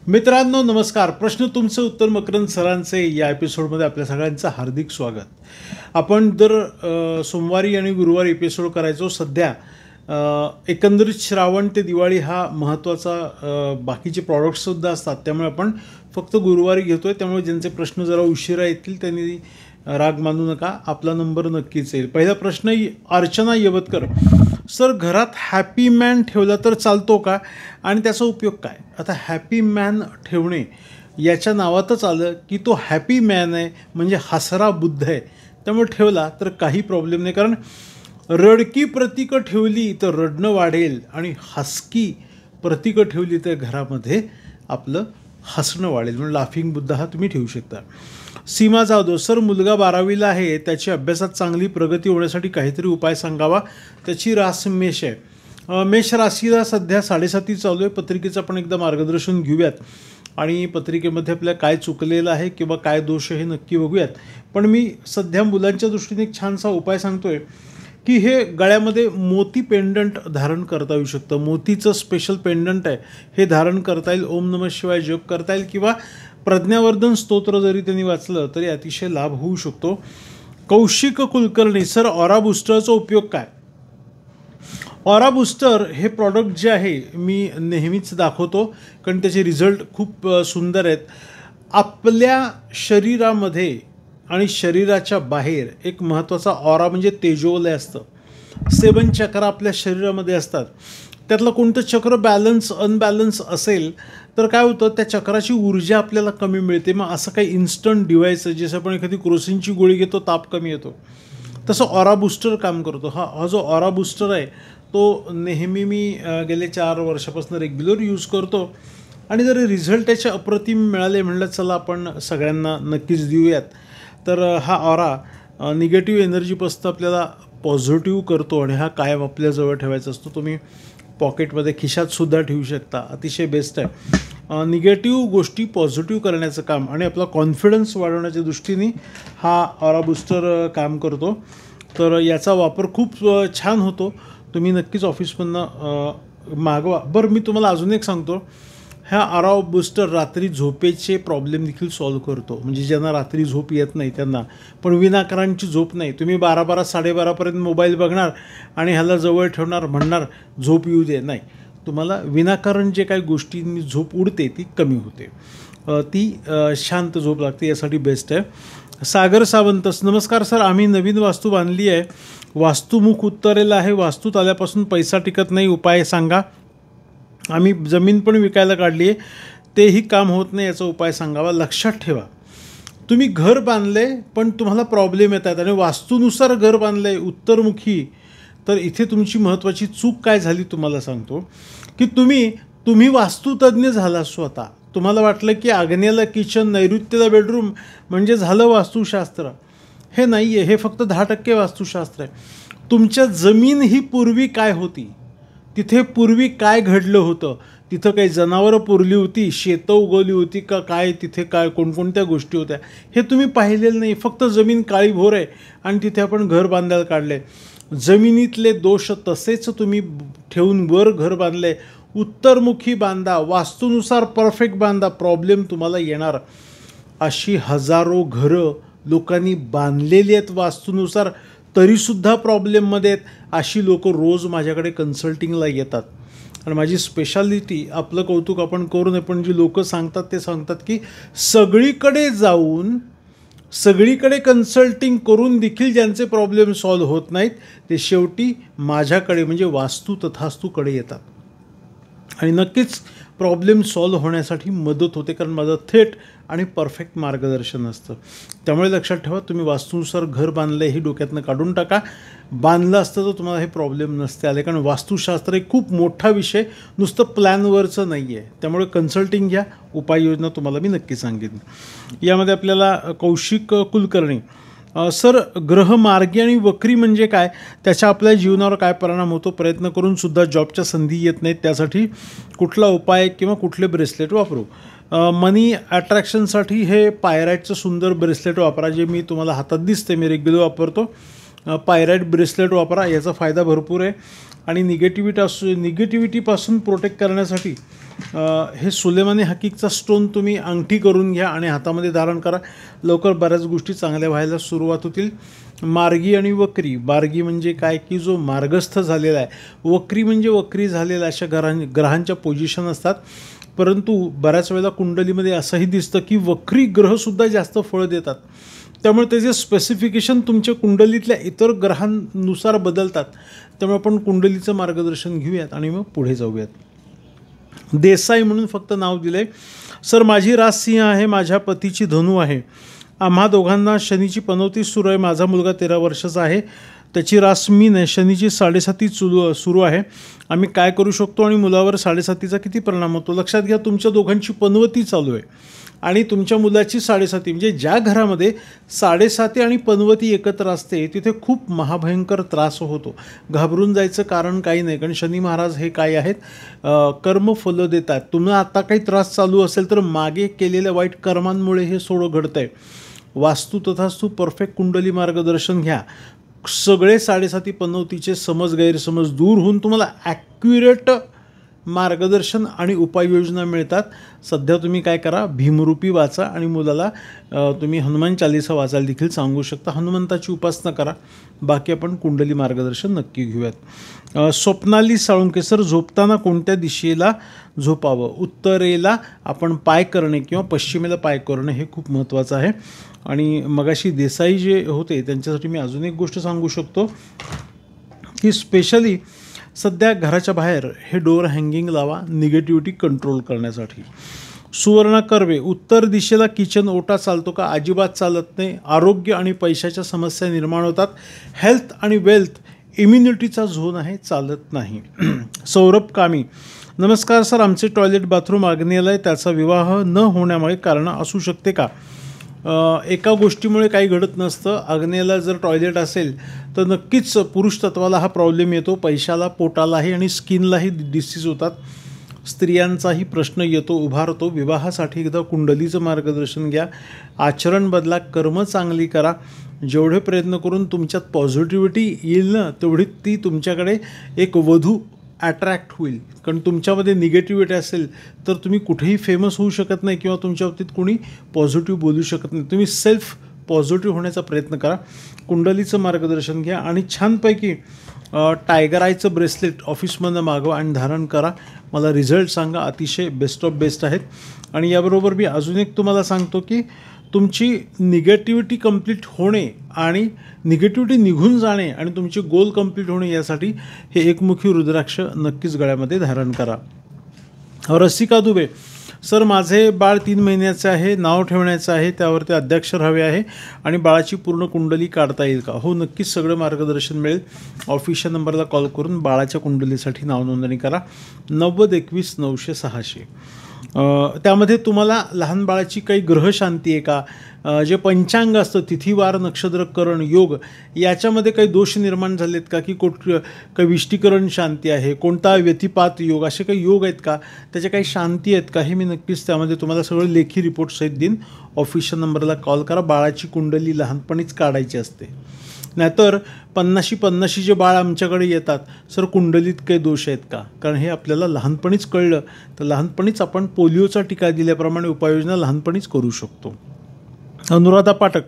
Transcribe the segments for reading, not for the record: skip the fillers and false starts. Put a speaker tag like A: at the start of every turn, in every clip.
A: मित्रांनो नमस्कार. प्रश्न तुमचं उत्तर मकरंद सरांचे या एपिसोडमध्ये आपल्या सगळ्यांचं हार्दिक स्वागत. आपण दर सोमवारी आणि गुरुवारी एपिसोड करायचो. सध्या एकंदरीत श्रावण ते दिवाळी हा महत्त्वाचा बाकीचे प्रॉडक्ट्ससुद्धा असतात, त्यामुळे आपण फक्त गुरुवारी घेतो आहे. त्यामुळे ज्यांचे प्रश्न जरा उशिरा येतील त्यांनी राग मानू नका, आपला नंबर नक्कीच येईल. पहिला प्रश्न अर्चना यवतकर. सर, घरात हॅपी मॅन ठेवला तर चालतो का आणि त्याचा उपयोग काय? आता हॅपी मॅन ठेवणे याच्या नावातच आलं की तो हॅपी मॅन आहे, म्हणजे हसरा बुद्ध आहे. त्यामुळे ठेवला तर काही प्रॉब्लेम नाही, कारण रडकी प्रतीकं ठेवली तर रडणं वाढेल आणि हसकी प्रतीकं ठेवली तर घरामध्ये आपलं हसणं वाढेल. म्हणून लाफिंग बुद्ध हा तुम्ही ठेवू शकता. सीमा जाधव. सर, मुलगा 12वीला आहे, त्याची अभ्यासात चांगली प्रगती होण्यासाठी काहीतरी उपाय सांगावा. त्याची रास मेष आहे. मेष राशीला सध्या 7.5 चालू आहे. पत्रिकेचं आपण एकदा मार्गदर्शन घेऊयात आणि पत्रिकेमध्ये आपल्या काय चुकलेलं आहे किंवा काय दोष आहे हे नक्की बघूयात. पण मी सध्या मुलांच्या दृष्टीने एक छानसा उपाय सांगतोय की हे गळ्यामध्ये मोती पेंडंट धारण करता येऊ शकतं. मोतीचं स्पेशल पेंडंट आहे, हे धारण करता येईल. ओम नमः शिवाय जप करता येईल किंवा प्रज्ञावर्धन स्तोत्र जरी त्यांनी वाचलं तरी अतिशय लाभ होऊ शकतो. कौशिक कुलकर्णी. सर, ऑरा बूस्टरचा उपयोग काय? ऑरा बूस्टर हे प्रॉडक्ट जे आहे मी नेहमीच दाखवतो, कारण त्याचे रिझल्ट खूप सुंदर आहेत. आपल्या शरीरामध्ये आणि शरीराच्या बाहेर एक महत्त्वाचा ऑरा म्हणजे तेजोवलय असतं. 7 चक्र आपल्या शरीरामध्ये असतात. त्यातलं कोणतं चक्र बॅलन्स अनबॅलन्स असेल तर काय होतं, त्या चक्राची ऊर्जा आपल्याला कमी मिळते. मग असं काही इन्स्टंट डिव्हाइस आहे, जसं आपण एखादी क्रोसिनची गोळी घेतो ताप कमी येतो, तसं ऑरा बूस्टर काम करतो. हा जो ऑरा बूस्टर आहे तो नेहमी मी गेले 4 वर्षापासून रेग्युलर यूज करतो आणि जर रिझल्ट त्याचे अप्रतिम मिळाले म्हणलं चला आपण सगळ्यांना नक्कीच देऊयात. तर हा ऑरा निगेटिव्ह एनर्जीपासून आपल्याला पॉझिटिव्ह करतो आणि हा कायम आपल्याजवळ ठेवायचा असतो. तुम्ही पॉकेटमध्ये खिशातसुद्धा ठेवू शकता. अतिशय बेस्ट आहे. निगेटिव्ह गोष्टी पॉझिटिव्ह करण्याचं काम आणि आपला कॉन्फिडन्स वाढवण्याच्या दृष्टीने हा ऑरा बूस्टर काम करतो. तर याचा वापर खूप छान होतो. तुम्ही नक्कीच ऑफिसमधनं मागवा. बरं, मी तुम्हाला अजून एक सांगतो. हा ऑरा बूस्टर रात्री झोपेचे प्रॉब्लेम देखील सॉल्व करतो. म्हणजे ज्यांना रात्री झोप येत नाही त्यांना, पण विनाकारांची झोप नाही. तुम्ही 12-12 साडेबारापर्यंत मोबाईल बघणार आणि ह्याला जवळ ठेवणार, म्हणणार झोप येऊ दे. नाही, तुम्हाला विनाकारण जे काही गोष्टींनी झोप उडते ती कमी होते, ती शांत झोप लागते. यासाठी बेस्ट आहे. सागर सावंत. नमस्कार सर, आम्ही नवीन वास्तू बांधली आहे. वास्तुमुख उत्तरेला आहे. वास्तूत आल्यापासून पैसा टिकत नाही, उपाय सांगा. आम्ही जमीन पण विकायला काढली आहे, तेही काम होत नाही, याचा उपाय सांगावा. लक्षात ठेवा, तुम्ही घर बांधले पण तुम्हाला प्रॉब्लेम येत आहेत आणि वास्तूनुसार घर बांधलं आहे उत्तरमुखी, तर इथे तुमची महत्त्वाची चूक काय झाली तुम्हाला सांगतो की तुम्ही वास्तुतज्ञ झाला स्वतः. तुम्हाला वाटलं की आग्नेयाला किचन, नैऋत्येला बेडरूम म्हणजे झालं वास्तुशास्त्र. हे नाही आहे, हे फक्त 10% वास्तुशास्त्र आहे. तुमच्या जमीन ही पूर्वी काय होती, तिथे पूर्वी काय घडलं होतं, तिथं काही जनावरं पुरली होती, शेतं उगवली होती का काय, तिथे काय कोणकोणत्या गोष्टी होत्या हे तुम्ही पाहिलेलं नाही. फक्त जमीन काळीभोर आहे आणि तिथे आपण घर बांधायला काढले. जमिनीतले दोष तसेच तुम्ही ठेवून वर घर बांधले. उत्तरमुखी बांधा, वास्तूनुसार परफेक्ट बांधा, प्रॉब्लेम तुम्हाला येणार. अशी हजारो घरं लोकांनी बांधलेली आहेत वास्तूनुसार, तरीसुद्धा प्रॉब्लेममध्ये आहेत. अशी लोक रोज माझ्याकडे कन्सल्टिंगला येतात आणि माझी स्पेशालिटी, आपलं कौतुक आपण करू नये पण जी लोकं सांगतात ते सांगतात की सगळीकडे जाऊन सगळीकडे कन्सल्टिंग करून देखील ज्यांचे प्रॉब्लेम सॉल्व्ह होत नाहीत ते शेवटी माझ्याकडे म्हणजे वास्तू तथास्तूकडे येतात आणि नक्कीच प्रॉब्लेम सॉल्व्ह होण्यासाठी मदत होते, कारण माझं थेट आणि परफेक्ट मार्गदर्शन असतं. त्यामुळे लक्षात ठेवा, तुम्ही वास्तूनुसार घर बांधलं हे डोक्यातनं काढून टाका. बांधलं असतं तर तुम्हाला हे प्रॉब्लेम नसते आले, कारण वास्तुशास्त्र एक खूप मोठा विषय, नुसतं प्लॅनवरचं नाही आहे. त्यामुळे कन्सल्टिंग घ्या, उपाययोजना तुम्हाला मी नक्की सांगेन. यामध्ये आपल्याला कौशिक कुलकर्णी. सर, ग्रहमार्गी आणि वक्री म्हणजे काय, त्याचा आपल्या जीवनावर काय परिणाम होतो, प्रयत्न करून सुद्धा जॉबच्या संधी येत नाहीत, त्यासाठी कुठला उपाय किंवा कुठले ब्रेसलेट वापरू? मनी अट्रॅक्शनसाठी हे पायराईटचं सुंदर ब्रेसलेट वापरा, जे मी तुम्हाला हातात दिसते, मी रेग्युलर वापरतो. पायराईट ब्रेसलेट वापरा, याचा फायदा भरपूर आहे. आणि निगेटिव्हिटीपासून प्रोटेक्ट करण्यासाठी हे सुलेमानी हकीकचा स्टोन तुम्ही अंगठी करून घ्या आणि हातामध्ये धारण करा. लवकर बऱ्याच गोष्टी चांगल्या व्हायला सुरुवात होतील. मार्गी आणि वक्री. मार्गी म्हणजे काय की जो मार्गस्थ झालेला आहे, वक्री म्हणजे वक्री झालेला, अशा ग्रहांच्या पोझिशन असतात. परंतु बऱ्याच वेळेला कुंडलीमध्ये असंही दिसतं की वक्री ग्रहसुद्धा जास्त फळं देतात. त्यामुळे त्याचे स्पेसिफिकेशन तुमच्या कुंडलीतल्या इतर ग्रहांनुसार बदलतात. त्यामुळे आपण कुंडलीचं मार्गदर्शन घेऊयात आणि मग पुढे जाऊयात. देसाई म्हणून फक्त नाव दिलं आहे. सर, माझी रास सिंह आहे, माझ्या पतीची धनु आहे. आम्हा दोघांना शनीची पनौती सुरू आहे. माझा मुलगा 13 वर्षाचा आहे, त्याची रास मीन आहे. शनीची 7.5 सुरू आहे. आम्ही काय करू शकतो आणि मुलावर 7.5चा किती परिणाम होतो? लक्षात घ्या, तुमच्या दोघांची पनवती चालू आहे आणि तुमच्या मुलाची 7.5. म्हणजे ज्या घरामध्ये 7.5 आणि पनवती एकत्र असते तिथे खूप महाभयंकर त्रास होतो. घाबरून जायचं कारण काही नाही, कारण शनी महाराज हे काय आहेत, कर्मफलं देतात. तुम्हाला आता काही त्रास चालू असेल तर मागे केलेल्या वाईट कर्मांमुळे हे सोडं घडतं आहे. वास्तू तथास्तू परफेक्ट कुंडली मार्गदर्शन घ्या. सगळे 7.5 पनवतीचे समज गैरसमज दूर होऊन तुम्हाला ॲक्युरेट मार्गदर्शन आणि उपाययोजना मिळतात. सध्या तुम्ही काय करा, भीमरूपी वाचा आणि मुलाला तुम्ही हनुमान चालीसा वाचायला देखील सांगू शकता. हनुमंताची उपासना करा. बाकी आपण कुंडली मार्गदर्शन नक्की घेऊयात. स्वप्नाली साळुंके. सर, झोपताना कोणत्या दिशेला झोपावं? उत्तरेला आपण पाय करणे किंवा पश्चिमेला पाय करणे हे खूप महत्त्वाचं आहे. आणि मगाशी देसाई जे होते त्यांच्यासाठी मी अजून एक गोष्ट सांगू शकतो की स्पेशली सध्या घराच्या बाहेर हे डोअर हँगिंग लावा निगेटिव्हिटी कंट्रोल करण्यासाठी. सुवर्णा कर्वे. उत्तर दिशेला किचन ओटा चालतो का? अजिबात चालत नाही. आरोग्य आणि पैशाच्या समस्या निर्माण होतात. हेल्थ आणि वेल्थ इम्युनिटीचा झोन आहे, चालत नाही. सौरभ कामी. नमस्कार सर, आमचे टॉयलेट बाथरूम आग्नेयाला आहे, त्याचा विवाह न होण्यामुळे कारण असू शकते का? एका गोष्टीमुळे काही घडत नसतं. आग्नेयाला जर टॉयलेट असेल तर नक्कीच पुरुष तत्वाला हा प्रॉब्लेम येतो. पैशाला, पोटालाही आणि स्किनलाही डिसीज होतात. स्त्रियांचाही प्रश्न येतो, उभारतो. विवाहासाठी एकदा कुंडलीचं मार्गदर्शन घ्या. आचरण बदला, कर्म चांगली करा. जेवढे प्रयत्न करून तुमच्यात पॉझिटिव्हिटी येईल ना, तेवढी ती तुमच्याकडे एक वधू अट्रॅक्ट होईल. कारण तुमच्यामध्ये निगेटिव्हिटी असेल तर तुम्ही कुठेही फेमस होऊ शकत नाही किंवा तुमच्या बाबतीत कोणी पॉझिटिव्ह बोलू शकत नाही. तुम्ही सेल्फ पॉझिटिव्ह होण्याचा प्रयत्न करा. कुंडलीचं मार्गदर्शन घ्या आणि छानपैकी टायगर आयचं ब्रेसलेट ऑफिसमधनं मागवा आणि धारण करा. मला रिझल्ट सांगा, अतिशय बेस्ट ऑफ बेस्ट आहेत. आणि याबरोबर मी अजून एक तुम्हाला सांगतो की तुमची निगेटिव्हिटी कंप्लीट होणे आणि निगेटिव्हिटी निघून जाणे आणि तुमचे गोल कंप्लीट होणे यासाठी हे एकमुखी रुद्राक्ष नक्कीच गळ्यामध्ये धारण करा. रसिका दुबे. सर, माझे बाळ 3 महिन्याचे आहे, नाव ठेवण्याचं आहे, त्यावरती अद्याक्षर हवे आहे आणि बाळाची पूर्ण कुंडली काढता येईल का? हो, नक्कीच सगळं मार्गदर्शन मिळेल. ऑफिशियल नंबरला कॉल करून बाळाच्या कुंडलीसाठी नाव नोंदणी करा. 9021 900 600. त्यामध्ये तुम्हाला लहान बाळाची काही ग्रहशांती आहे का, जे पंचांग असतं तिथीवार नक्षत्रकरण योग याच्यामध्ये काही दोष निर्माण झालेत का, की काही विष्टीकरण शांती आहे, कोणता व्यतिपात योग, असे काही योग आहेत का, त्याच्या काही शांती आहेत का, हे मी नक्कीच त्यामध्ये तुम्हाला सगळं लेखी रिपोर्ट सहित देईन. ऑफिशियल नंबरला कॉल करा. बाळाची कुंडली लहानपणीच काढायची असते. नाहीतर 50-50 जे बाळ आमच्याकडे येतात, सर कुंडलीत काही दोष आहेत का? कारण हे आपल्याला लहानपणीच कळलं तर लहानपणीच आपण पोलिओचा टीका दिल्याप्रमाणे उपाययोजना लहानपणीच करू शकतो. अनुराधा पाठक.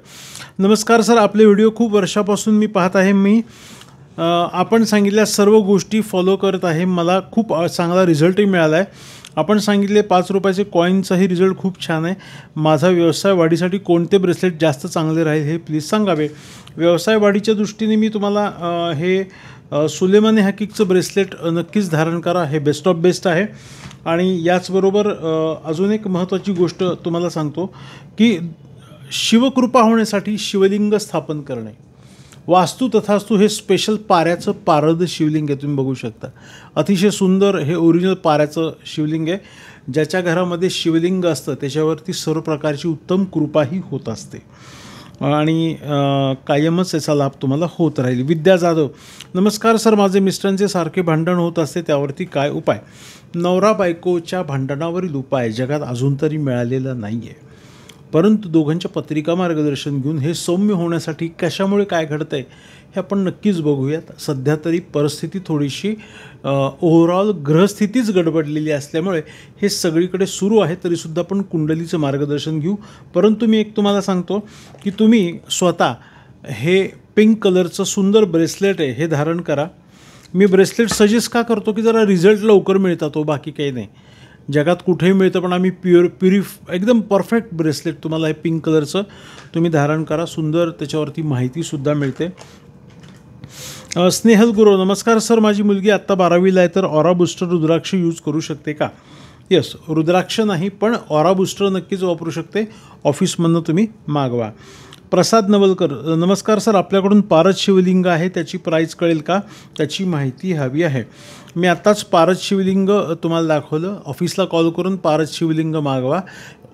A: नमस्कार सर, आपले व्हिडिओ खूप वर्षापासून मी पाहत आहे. मी आपण सांगितल्या सर्व गोष्टी फॉलो करत आहे. मला खूप चांगला रिझल्टही मिळाला आहे. आपण सांगितले 5 रुपयाचे कॉईनचाही रिझल्ट खूप छान आहे. माझा व्यवसाय वाढीसाठी कोणते ब्रेसलेट जास्त चांगले राहील हे प्लीज सांगावे. व्यवसाय वाढीच्या दृष्टीने मी तुम्हाला हे सुलेमानी हकीकचं ब्रेसलेट नक्कीच धारण करा. हे बेस्ट ऑफ बेस्ट आहे. आणि याचबरोबर अजून एक महत्त्वाची गोष्ट तुम्हाला सांगतो की शिवकृपा होण्यासाठी शिवलिंग स्थापन करणे. वास्तू तथास्तू हे स्पेशल पाऱ्याचं पारद शिवलिंग आहे. तुम्ही बघू शकता, अतिशय सुंदर हे ओरिजिनल पाऱ्याचं शिवलिंग आहे. ज्याच्या घरामध्ये शिवलिंग असतं त्याच्यावरती सर्व प्रकारची उत्तम कृपाही होत असते आणि कायमच याचा लाभ तुम्हाला होत राहील. विद्या जाधव. नमस्कार सर, माझे मिस्टरांचे सारखे भांडण होत असते, त्यावरती काय उपाय? नवरा बायकोच्या भांडणावरील उपाय जगात अजून तरी मिळालेला नाही आहे. परंतु दोघांच्या पत्रिका मार्गदर्शन घेऊन हे सौम्य होण्यासाठी कशामुळे काय घडतं आहे हे आपण नक्कीच बघूयात. सध्या तरी परिस्थिती थोडीशी ओव्हरऑल ग्रहस्थितीच गडबडलेली असल्यामुळे हे सगळीकडे सुरू आहे. तरीसुद्धा आपण कुंडलीचं मार्गदर्शन घेऊ. परंतु मी एक तुम्हाला सांगतो की तुम्ही स्वतः हे पिंक कलरचं सुंदर ब्रेसलेट आहे हे धारण करा. मी ब्रेसलेट सजेस्ट का करतो की जरा रिझल्ट लवकर मिळतात, तो बाकी काही नाही. जगात कुठेही मिळतं, पण आम्ही एकदम परफेक्ट ब्रेसलेट तुम्हाला हे पिंक कलरचं तुम्ही धारण करा. सुंदर त्याच्यावरती माहितीसुद्धा मिळते. स्नेहल गुरु, नमस्कार सर, माझी मुलगी आत्ता 12वीला आहे, तर ऑरा बूस्टर रुद्राक्ष यूज करू शकते का? येस, रुद्राक्ष नाही पण ऑरा बूस्टर नक्कीच वापरू शकते. ऑफिसमधनं तुम्ही मागवा. प्रसाद नवलकर, नमस्कार सर, आपल्याकडून पारद शिवलिंग आहे, त्याची प्राईस कळेल का? त्याची माहिती हवी आहे. मी आत्ताच पारद शिवलिंग तुम्हाला दाखवलं. ऑफिसला कॉल करून पारद शिवलिंग मागवा.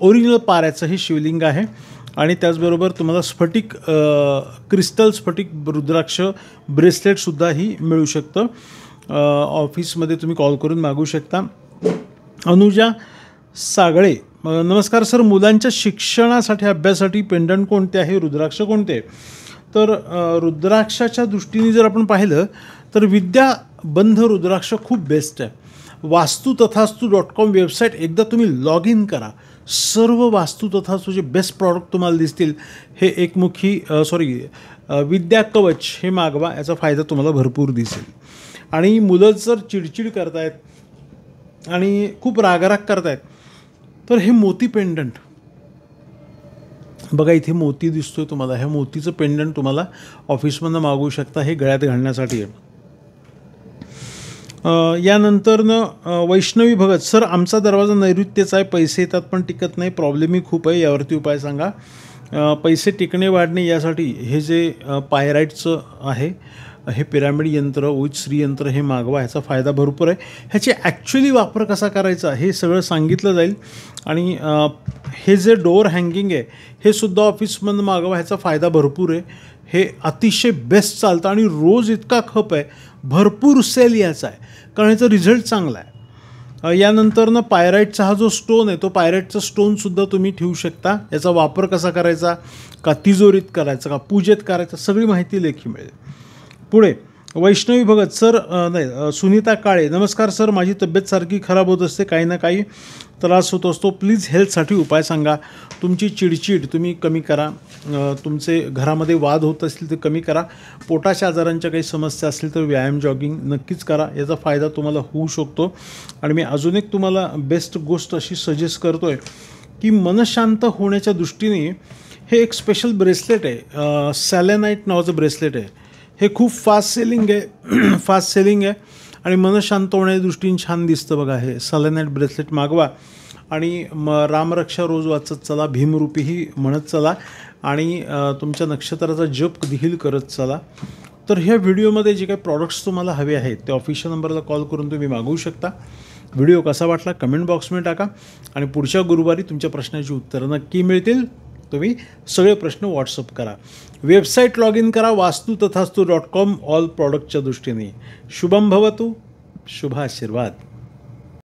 A: ओरिजिनल पाऱ्याचं हे शिवलिंग आहे. आणि त्याचबरोबर तुम्हाला स्फटिक क्रिस्टल स्फटिक रुद्राक्ष ब्रेसलेटसुद्धाही मिळू शकतं. ऑफिसमध्ये तुम्ही कॉल करून मागू शकता. अनुजा सागळे, नमस्कार सर, मुलांच्या शिक्षणासाठी अभ्यासासाठी पेंडंट कोणते आहे, रुद्राक्ष कोणते? तर रुद्राक्षाच्या दृष्टीने जर आपण पाहिलं तर विद्याबंध रुद्राक्ष खूप बेस्ट आहे. वास्तुतथास्तु.com वेबसाईट एकदा तुम्ही लॉग इन करा. सर्व वास्तुतथास्तु जे बेस्ट प्रॉडक्ट तुम्हाला दिसतील हे एकमुखी विद्या कवच हे मागवा. याचा फायदा तुम्हाला भरपूर दिसेल. आणि मुलं जर चिडचिड करतायत आणि खूप रागराग करतायत तर हे मोती पेंडंट बघा, इथे मोती दिसतोय तुम्हाला. ह्या मोतीचं पेंडंट तुम्हाला ऑफिसमधनं मागवू शकता. हे गळ्यात घालण्यासाठी आहे. यानंतरनं वैष्णवी भगत, सर आमचा दरवाजा नैऋत्यचा आहे, पैसे येतात पण टिकत नाही, प्रॉब्लेमही खूप आहे, यावरती उपाय सांगा. पैसे टिकणे वाढणे यासाठी हे जे पायराईटचं आहे हे पिरामिड यंत्र, उच्च श्री यंत्र हे मागवा. ह्याचा फायदा भरपूर आहे. ह्याचे ॲक्च्युली वापर कसा करायचा हे सगळं सांगितलं जाईल. आणि हे जे डोअर हँगिंग आहे हे सुद्धा ऑफिसमधून मागवा. ह्याचा फायदा भरपूर आहे. हे अतिशय बेस्ट चालतं आणि रोज इतका खप आहे, भरपूर सेल याचा आहे, कारण याचा रिझल्ट चांगला आहे. यानंतरनं पायराईटचा हा जो स्टोन आहे तो पायराईटचा स्टोनसुद्धा तुम्ही ठेवू शकता. याचा वापर कसा करायचा, का तिजोरीत करायचा, का पूजेत करायचा, सगळी माहिती लेखी मिळेल. पुढे वैष्णवी भगत, सर सुनीता काळे, नमस्कार सर, माझी तब्येत सारखी खराब होत असते, काही ना काही त्रास होत असतो, प्लीज हेल्थसाठी उपाय सांगा. तुमची चिडचिड तुम्ही कमी करा. तुमचे घरामध्ये वाद होत असतील ते कमी करा. पोटाच्या आजारांच्या काही समस्या असतील तर व्यायाम जॉगिंग नक्कीच करा. याचा फायदा तुम्हाला होऊ शकतो. आणि मी अजून एक तुम्हाला बेस्ट गोष्ट अशी सजेस्ट करतो आहे की मनशांत होण्याच्या दृष्टीने हे एक स्पेशल ब्रेसलेट आहे. सॅलेनाईट नावाचं ब्रेसलेट आहे. हे खूप फास्ट सेलिंग आहे आणि मन शांत होण्याच्या दृष्टीने छान दिसतं बघा. हे सॅलेनाईट ब्रेसलेट मागवा. आणि रामरक्षा रोज वाचत चला, भीमरूपीही म्हणत चला आणि तुमच्या नक्षत्राचा जप देखील करत चला. तर ह्या व्हिडिओमध्ये जे काही प्रॉडक्ट्स तुम्हाला हवे आहेत ते ऑफिशियल नंबरला कॉल करून तुम्ही मागवू शकता. व्हिडिओ कसा वाटला कमेंट बॉक्समध्ये टाका आणि पुढच्या गुरुवारी तुमच्या प्रश्नाची उत्तरं नक्की मिळतील. तुम्ही सगळे प्रश्न व्हॉट्सअप करा. वेबसाईट लॉग इन करा वास्तुतथास्तु.com ऑल प्रॉडक्टच्या दृष्टीने. शुभम भवतु, शुभ आशीर्वाद.